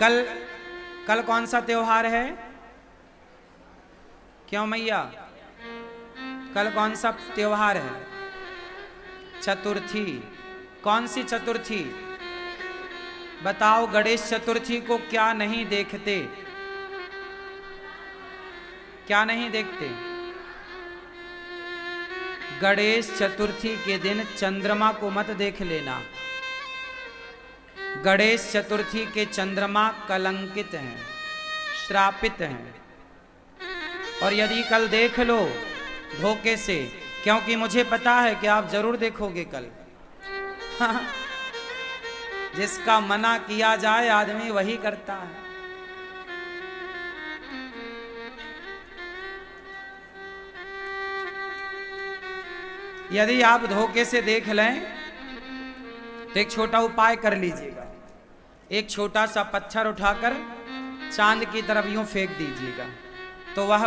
कल कल कौन सा त्योहार है? क्यों मैया, कल कौन सा त्योहार है? चतुर्थी। कौन सी चतुर्थी? बताओ, गणेश चतुर्थी को क्या नहीं देखते? क्या नहीं देखते? गणेश चतुर्थी के दिन चंद्रमा को मत देख लेना। गणेश चतुर्थी के चंद्रमा कलंकित हैं, श्रापित हैं। और यदि कल देख लो धोखे से, क्योंकि मुझे पता है कि आप जरूर देखोगे कल। जिसका मना किया जाए आदमी वही करता है। यदि आप धोखे से देख लें तो एक छोटा उपाय कर लीजिएगा। एक छोटा सा पत्थर उठाकर चांद की तरफ यूं फेंक दीजिएगा, तो वह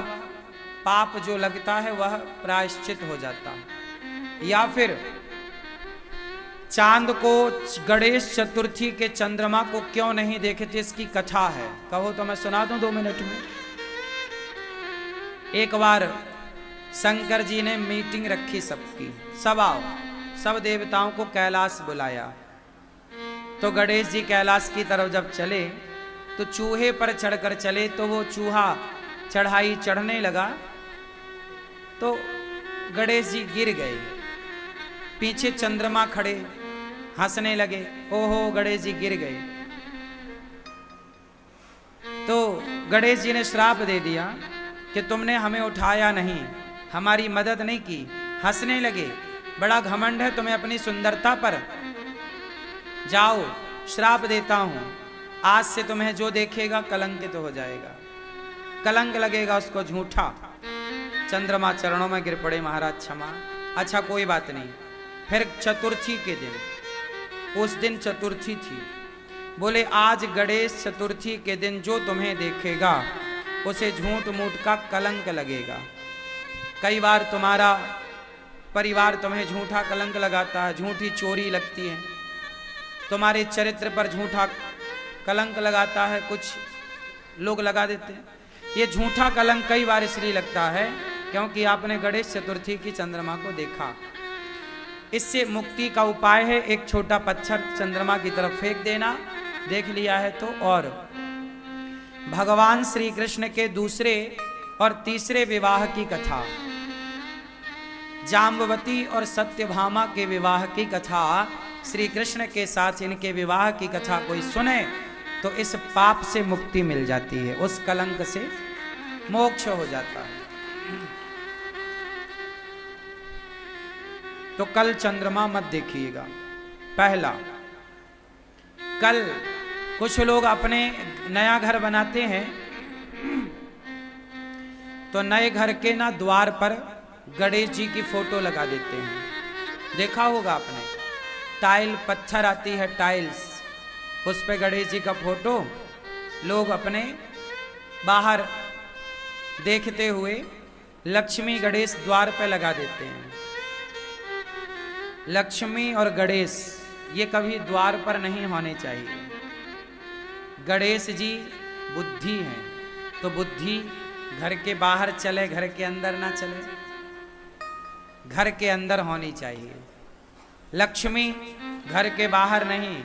पाप जो लगता है वह प्रायश्चित हो जाता है। या फिर चांद को, गणेश चतुर्थी के चंद्रमा को क्यों नहीं देखते, इसकी कथा है। कहो तो मैं सुना दूं 2 मिनट में। एक बार शंकर जी ने मीटिंग रखी सबकी, सब आओ, सब देवताओं को कैलाश बुलाया। तो गणेश जी कैलाश की तरफ जब चले तो चूहे पर चढ़कर चले, तो वो चूहा चढ़ाई चढ़ने लगा तो गणेश जी गिर गए। पीछे चंद्रमा खड़े हंसने लगे, ओहो गणेश जी गिर गए। तो गणेश जी ने श्राप दे दिया कि तुमने हमें उठाया नहीं, हमारी मदद नहीं की। हंसने लगे, बड़ा घमंड है तुम्हें अपनी सुंदरता पर। जाओ, श्राप देता हूं, आज से तुम्हें जो देखेगा कलंकित हो जाएगा, कलंक लगेगा उसको झूठा। चंद्रमा चरणों में गिर पड़े, महाराज क्षमा। अच्छा कोई बात नहीं। फिर चतुर्थी के दिन, उस दिन चतुर्थी थी, बोले आज गणेश चतुर्थी के दिन जो तुम्हें देखेगा उसे झूठ मूठ का कलंक लगेगा। कई बार तुम्हारा परिवार तुम्हें झूठा कलंक लगाता है, झूठी चोरी लगती है, तुम्हारे चरित्र पर झूठा कलंक लगाता है, कुछ लोग लगा देते हैं। ये झूठा कलंक कई बार इसलिए लगता है क्योंकि आपने गणेश चतुर्थी की चंद्रमा को देखा। इससे मुक्ति का उपाय है, एक छोटा पत्थर चंद्रमा की तरफ फेंक देना, देख लिया है तो। और भगवान श्री कृष्ण के दूसरे और तीसरे विवाह की कथा, जाम्बवती और सत्यभामा के विवाह की कथा, श्री कृष्ण के साथ इनके विवाह की कथा कोई सुने तो इस पाप से मुक्ति मिल जाती है, उस कलंक से मोक्ष हो जाता है। तो कल चंद्रमा मत देखिएगा। पहला, कल कुछ लोग अपने नया घर बनाते हैं तो नए घर के ना द्वार पर गणेश जी की फोटो लगा देते हैं। देखा होगा आपने, टाइल पत्थर आती है, टाइल्स, उस पे गणेश जी का फोटो लोग अपने बाहर देखते हुए लक्ष्मी गणेश द्वार पे लगा देते हैं। लक्ष्मी और गणेश ये कभी द्वार पर नहीं होने चाहिए। गणेश जी बुद्धि हैं, तो बुद्धि घर के बाहर चले, घर के अंदर ना चले, घर के अंदर होनी चाहिए। लक्ष्मी घर के बाहर नहीं,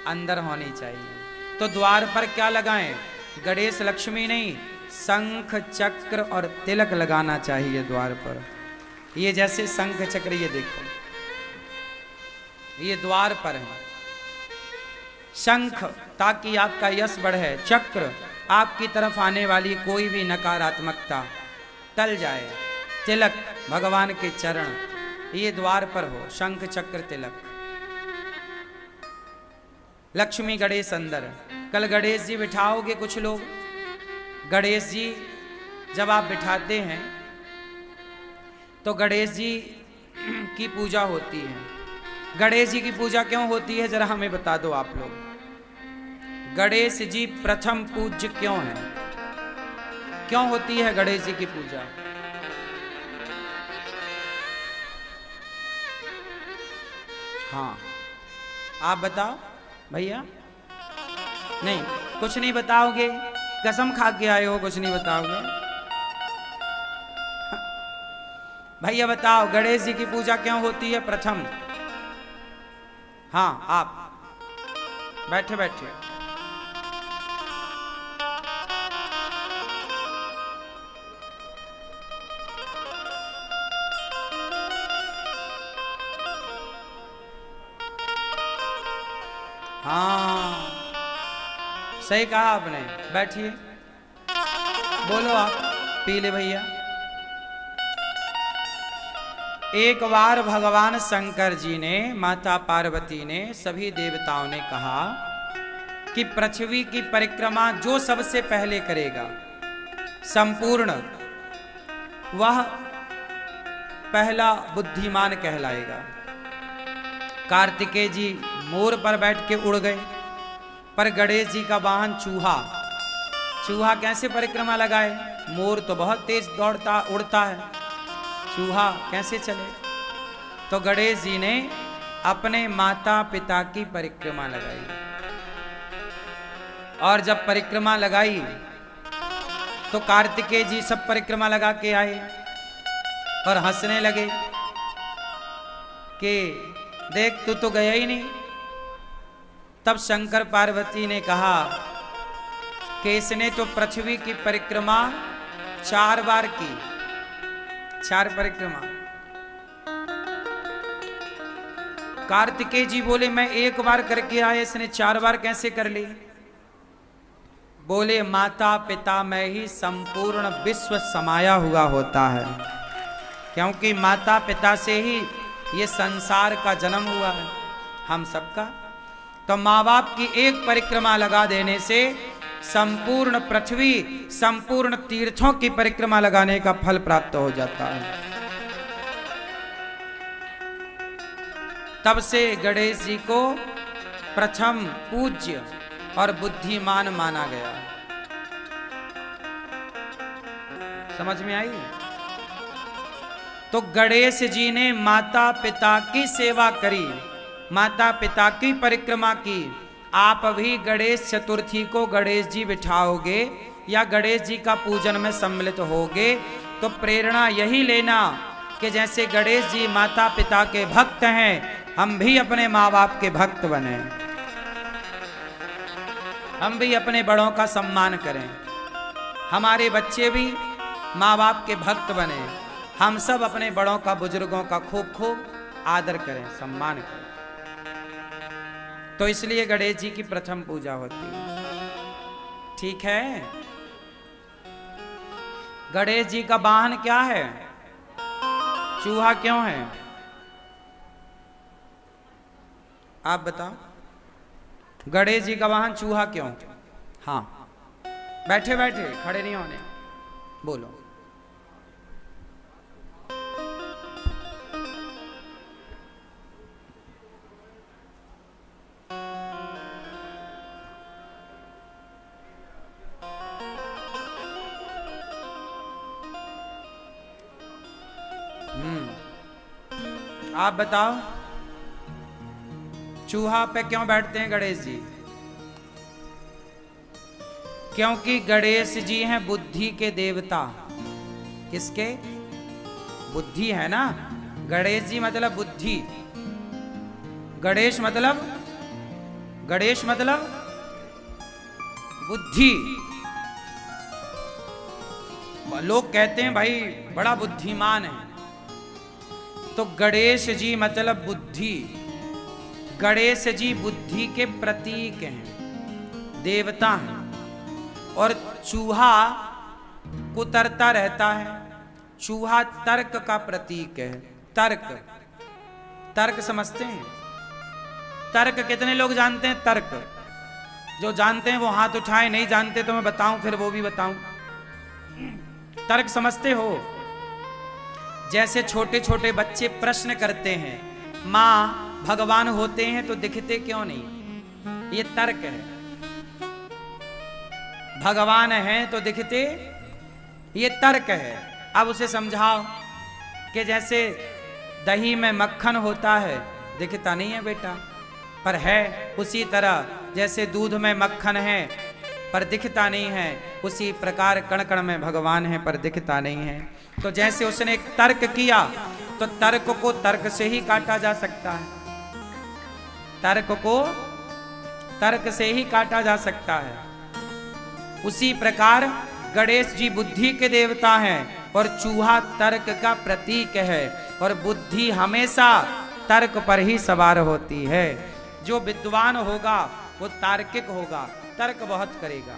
अंदर होनी चाहिए। तो द्वार पर क्या लगाएं? गणेश लक्ष्मी नहीं, शंख चक्र और तिलक लगाना चाहिए द्वार पर। ये जैसे शंख चक्र, ये देखो, ये द्वार पर है। शंख ताकि आपका यश बढ़े, चक्र आपकी तरफ आने वाली कोई भी नकारात्मकता टल जाए, तिलक भगवान के चरण, ये द्वार पर हो, शंख चक्र तिलक। लक्ष्मी गणेश अंदर। कल गणेश जी बिठाओगे कुछ लोग, गणेश जी जब आप बिठाते हैं तो गणेश जी की पूजा होती है। गणेश जी की पूजा क्यों होती है जरा हमें बता दो आप लोग। गणेश जी प्रथम पूज्य क्यों है? क्यों होती है गणेश जी की पूजा? हाँ आप बताओ भैया। नहीं कुछ नहीं बताओगे? कसम खा के आए हो, कुछ नहीं बताओगे? भैया बताओ, गणेश जी की पूजा क्यों होती है प्रथम? हाँ, आप बैठे बैठे। हाँ, सही कहा आपने। बैठिए, बोलो आप। पीले भैया। एक बार भगवान शंकर जी ने, माता पार्वती ने, सभी देवताओं ने कहा कि पृथ्वी की परिक्रमा जो सबसे पहले करेगा संपूर्ण, वह पहला बुद्धिमान कहलाएगा। कार्तिकेय जी मोर पर बैठ के उड़ गए, पर गणेश जी का वाहन चूहा। चूहा कैसे परिक्रमा लगाए? मोर तो बहुत तेज दौड़ता उड़ता है, चूहा कैसे चले? तो गणेश जी ने अपने माता पिता की परिक्रमा लगाई, और जब परिक्रमा लगाई तो कार्तिकेय जी सब परिक्रमा लगा के आए और हंसने लगे कि देख, तू तो गया ही नहीं। तब शंकर पार्वती ने कहा कि इसने तो पृथ्वी की परिक्रमा 4 बार की, 4 परिक्रमा। कार्तिकेय जी बोले, मैं 1 बार करके आया, इसने 4 बार कैसे कर ली? बोले, माता पिता में ही संपूर्ण विश्व समाया हुआ होता है, क्योंकि माता पिता से ही ये संसार का जन्म हुआ है, हम सबका। तो माँ बाप की एक परिक्रमा लगा देने से संपूर्ण पृथ्वी, संपूर्ण तीर्थों की परिक्रमा लगाने का फल प्राप्त हो जाता है। तब से गणेश जी को प्रथम पूज्य और बुद्धिमान माना गया। समझ में आई? तो गणेश जी ने माता पिता की सेवा करी, माता पिता की परिक्रमा की। आप भी गणेश चतुर्थी को गणेश जी बिठाओगे या गणेश जी का पूजन में सम्मिलित होगे तो प्रेरणा यही लेना कि जैसे गणेश जी माता पिता के भक्त हैं, हम भी अपने माँ बाप के भक्त बने, हम भी अपने बड़ों का सम्मान करें, हमारे बच्चे भी माँ बाप के भक्त बने, हम सब अपने बड़ों का, बुजुर्गों का खूब खूब आदर करें, सम्मान करें। तो इसलिए गणेश जी की प्रथम पूजा होती है। ठीक है? गणेश जी का वाहन क्या है? चूहा क्यों है? आप बताओ, गणेश जी का वाहन चूहा क्यों? हाँ, बैठे बैठे, खड़े नहीं होने, बोलो। आप बताओ, चूहा पे क्यों बैठते हैं गणेश जी? क्योंकि गणेश जी हैं बुद्धि के देवता। किसके? बुद्धि है ना। गणेश जी मतलब बुद्धि, गणेश मतलब, गणेश मतलब बुद्धि। लोग कहते हैं भाई बड़ा बुद्धिमान है, तो गणेश जी मतलब बुद्धि। गणेश जी बुद्धि के प्रतीक हैं, देवता हैं। और चूहा कुतरता रहता है, चूहा तर्क का प्रतीक है। तर्क, तर्क समझते हैं? तर्क कितने लोग जानते हैं? तर्क जो जानते हैं वो हाथ उठाए, नहीं जानते तो मैं बताऊं, फिर वो भी बताऊं। तर्क समझते हो? जैसे छोटे छोटे बच्चे प्रश्न करते हैं, माँ भगवान होते हैं तो दिखते क्यों नहीं? ये तर्क है। भगवान हैं तो दिखते, ये तर्क है। अब उसे समझाओ कि जैसे दही में मक्खन होता है, दिखता नहीं है बेटा, पर है। उसी तरह जैसे दूध में मक्खन है पर दिखता नहीं है, उसी प्रकार कण कण में भगवान है पर दिखता नहीं है। तो जैसे उसने एक तर्क किया, तो तर्क को तर्क से ही काटा जा सकता है, तर्क को तर्क से ही काटा जा सकता है। उसी प्रकार गणेश जी बुद्धि के देवता हैं और चूहा तर्क का प्रतीक है, और बुद्धि हमेशा तर्क पर ही सवार होती है। जो विद्वान होगा वो तार्किक होगा, तर्क बहुत करेगा।